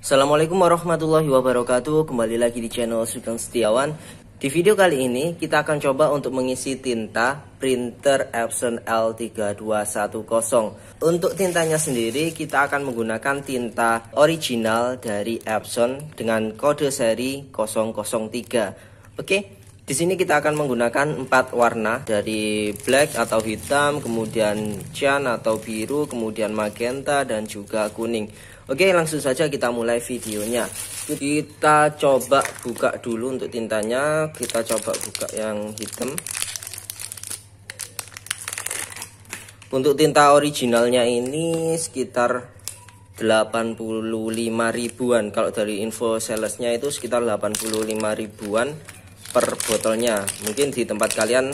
Assalamualaikum warahmatullahi wabarakatuh. Kembali lagi di channel Sugeng Setiawan. Di video kali ini kita akan coba untuk mengisi tinta printer Epson L3210. Untuk tintanya sendiri kita akan menggunakan tinta original dari Epson dengan kode seri 003. Oke, di sini kita akan menggunakan 4 warna dari black atau hitam, kemudian cyan atau biru, kemudian magenta dan juga kuning. Oke, langsung saja kita mulai videonya. Kita coba buka dulu untuk tintanya. Kita coba buka yang hitam. Untuk tinta originalnya ini sekitar 85 ribuan. Kalau dari info salesnya itu sekitar 85 ribuan per botolnya. Mungkin di tempat kalian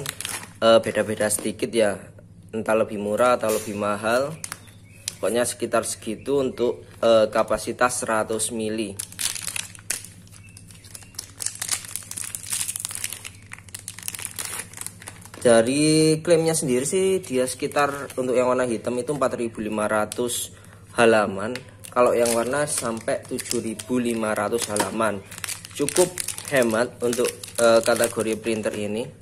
beda-beda sedikit ya, entah lebih murah atau lebih mahal. Pokoknya sekitar segitu untuk kapasitas 100 ml. Dari klaimnya sendiri sih dia sekitar untuk yang warna hitam itu 4.500 halaman. Kalau yang warna sampai 7.500 halaman. Cukup hemat untuk kategori printer ini.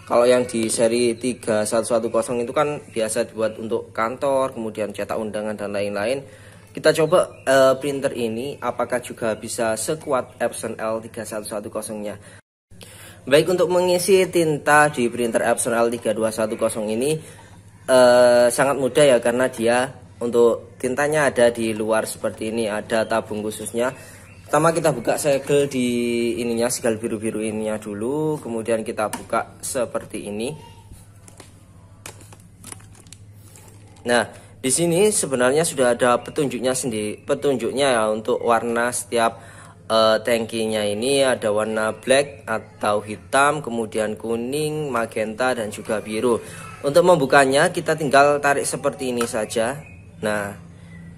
Kalau yang di seri 3110 itu kan biasa dibuat untuk kantor, kemudian cetak undangan dan lain-lain. Kita coba printer ini apakah juga bisa sekuat Epson L3110-nya. Baik, untuk mengisi tinta di printer Epson L3210 ini sangat mudah ya, karena dia untuk tintanya ada di luar seperti ini, ada tabung khususnya. Pertama kita buka segel di ininya, segel biru-biru ininya dulu, kemudian kita buka seperti ini. Nah, di sini sebenarnya sudah ada petunjuknya sendiri, petunjuknya ya untuk warna setiap tangkinya ini. Ada warna black atau hitam, kemudian kuning, magenta dan juga biru. Untuk membukanya kita tinggal tarik seperti ini saja. Nah,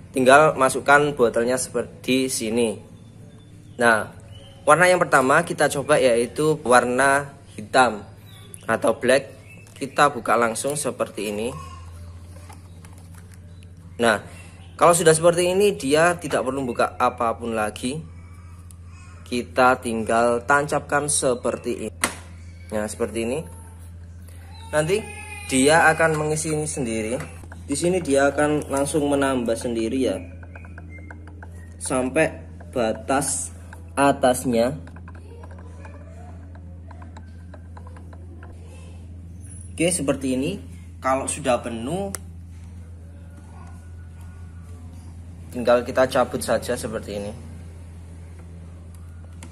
tinggal masukkan botolnya seperti sini. Nah, warna yang pertama kita coba yaitu warna hitam atau black. Kita buka langsung seperti ini. Nah, kalau sudah seperti ini dia tidak perlu buka apapun lagi. Kita tinggal tancapkan seperti ini. Nah, seperti ini. Nanti dia akan mengisi ini sendiri. Di sini dia akan langsung menambah sendiri ya, sampai batas atasnya. Oke, seperti ini. Kalau sudah penuh tinggal kita cabut saja seperti ini.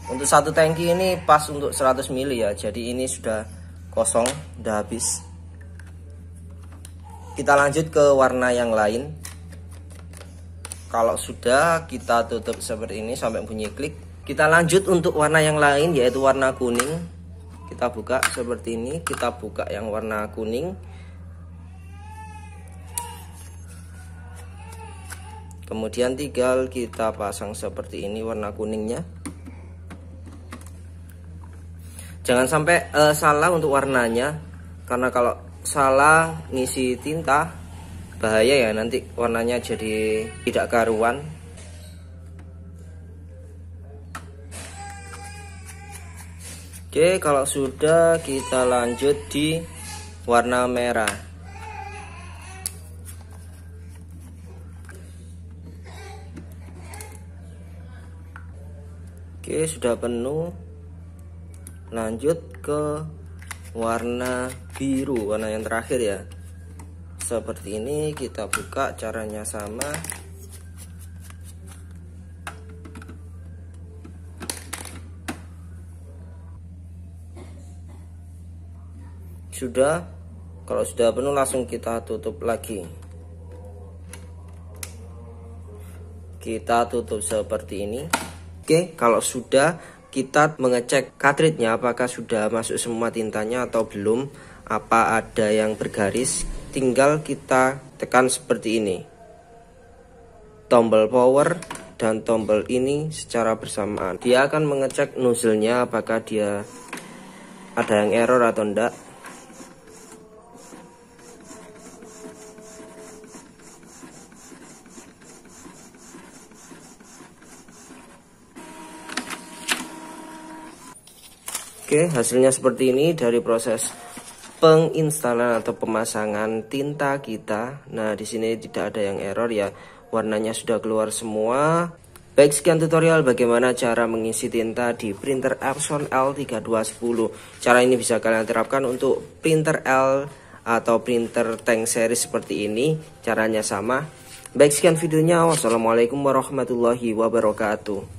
Untuk satu tangki ini pas untuk 100 ml ya, jadi ini sudah kosong, sudah habis. Kita lanjut ke warna yang lain. Kalau sudah kita tutup seperti ini sampai bunyi klik. Kita lanjut untuk warna yang lain yaitu warna kuning. Kita buka seperti ini, kita buka yang warna kuning. Kemudian tinggal kita pasang seperti ini warna kuningnya. Jangan sampai salah untuk warnanya, karena kalau salah ngisi tinta bahaya ya, nanti warnanya jadi tidak karuan. Oke, kalau sudah kita lanjut di warna merah. Oke, sudah penuh. Lanjut ke warna biru, warna yang terakhir ya. Seperti ini, kita buka, caranya sama. Sudah, kalau sudah penuh langsung kita tutup lagi. Kita tutup seperti ini. Oke, kalau sudah kita mengecek cartridge-nya apakah sudah masuk semua tintanya atau belum, apa ada yang bergaris. Tinggal kita tekan seperti ini, tombol power dan tombol ini secara bersamaan. Dia akan mengecek nozzle-nya apakah dia ada yang error atau enggak. Oke, hasilnya seperti ini dari proses penginstalan atau pemasangan tinta kita. Nah, di sini tidak ada yang error ya. Warnanya sudah keluar semua. Baik, sekian tutorial bagaimana cara mengisi tinta di printer Epson L3210. Cara ini bisa kalian terapkan untuk printer L atau printer tank seri seperti ini. Caranya sama. Baik, sekian videonya. Wassalamualaikum warahmatullahi wabarakatuh.